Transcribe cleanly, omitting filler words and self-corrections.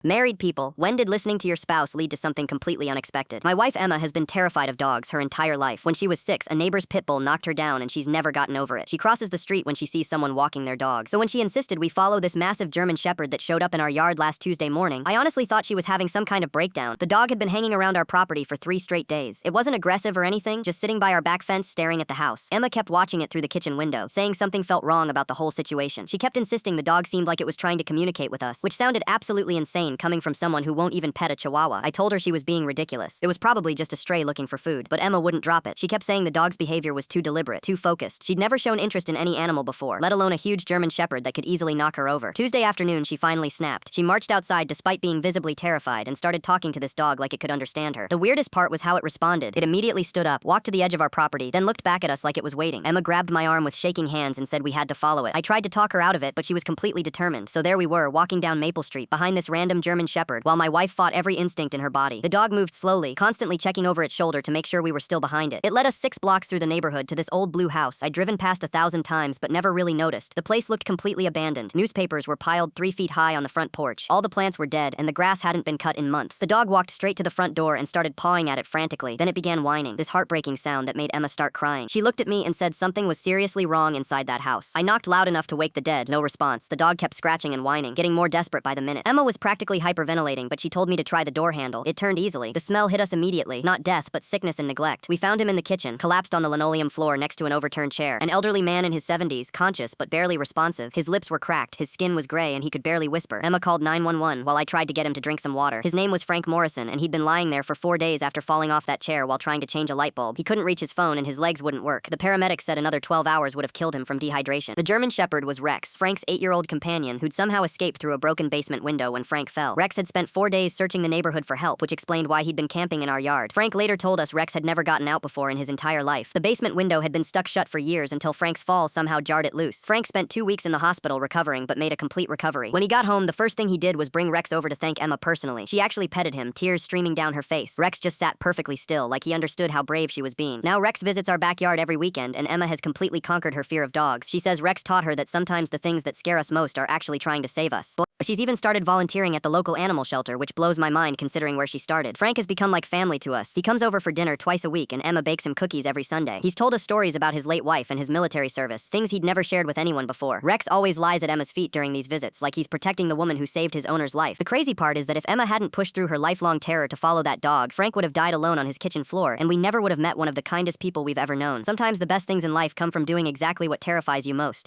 Married people, when did listening to your spouse lead to something completely unexpected? My wife Emma has been terrified of dogs her entire life. When she was 6, a neighbor's pit bull knocked her down and she's never gotten over it. She crosses the street when she sees someone walking their dog. So when she insisted we follow this massive German Shepherd that showed up in our yard last Tuesday morning, I honestly thought she was having some kind of breakdown. The dog had been hanging around our property for 3 straight days. It wasn't aggressive or anything, just sitting by our back fence staring at the house. Emma kept watching it through the kitchen window, saying something felt wrong about the whole situation. She kept insisting the dog seemed like it was trying to communicate with us, which sounded absolutely insane coming from someone who won't even pet a chihuahua. I told her she was being ridiculous. It was probably just a stray looking for food, but Emma wouldn't drop it. She kept saying the dog's behavior was too deliberate, too focused. She'd never shown interest in any animal before, let alone a huge German Shepherd that could easily knock her over. Tuesday afternoon, she finally snapped. She marched outside despite being visibly terrified and started talking to this dog like it could understand her. The weirdest part was how it responded. It immediately stood up, walked to the edge of our property, then looked back at us like it was waiting. Emma grabbed my arm with shaking hands and said we had to follow it. I tried to talk her out of it, but she was completely determined. So there we were, walking down Maple Street behind this random German Shepherd, while my wife fought every instinct in her body. The dog moved slowly, constantly checking over its shoulder to make sure we were still behind it. It led us 6 blocks through the neighborhood to this old blue house I'd driven past 1,000 times but never really noticed. The place looked completely abandoned. Newspapers were piled 3 feet high on the front porch. All the plants were dead, and the grass hadn't been cut in months. The dog walked straight to the front door and started pawing at it frantically. Then it began whining, this heartbreaking sound that made Emma start crying. She looked at me and said something was seriously wrong inside that house. I knocked loud enough to wake the dead. No response. The dog kept scratching and whining, getting more desperate by the minute. Emma was practically hyperventilating, but she told me to try the door handle. It turned easily. The smell hit us immediately. Not death, but sickness and neglect. We found him in the kitchen, collapsed on the linoleum floor next to an overturned chair. An elderly man in his 70s, conscious but barely responsive. His lips were cracked, his skin was gray, and he could barely whisper. Emma called 911 while I tried to get him to drink some water. His name was Frank Morrison, and he'd been lying there for 4 days after falling off that chair while trying to change a light bulb. He couldn't reach his phone and his legs wouldn't work. The paramedics said another 12 hours would have killed him from dehydration. The German Shepherd was Rex, Frank's 8-year-old companion who'd somehow escaped through a broken basement window when Frank fell. Rex had spent 4 days searching the neighborhood for help, which explained why he'd been camping in our yard. Frank later told us Rex had never gotten out before in his entire life. The basement window had been stuck shut for years until Frank's fall somehow jarred it loose. Frank spent 2 weeks in the hospital recovering, but made a complete recovery. When he got home, the first thing he did was bring Rex over to thank Emma personally. She actually petted him, tears streaming down her face. Rex just sat perfectly still, like he understood how brave she was being. Now Rex visits our backyard every weekend, and Emma has completely conquered her fear of dogs. She says Rex taught her that sometimes the things that scare us most are actually trying to save us. She's even started volunteering at the local animal shelter, which blows my mind considering where she started. Frank has become like family to us. He comes over for dinner twice a week, and Emma bakes him cookies every Sunday. He's told us stories about his late wife and his military service, things he'd never shared with anyone before. Rex always lies at Emma's feet during these visits, like he's protecting the woman who saved his owner's life. The crazy part is that if Emma hadn't pushed through her lifelong terror to follow that dog, Frank would have died alone on his kitchen floor, and we never would have met one of the kindest people we've ever known. Sometimes the best things in life come from doing exactly what terrifies you most.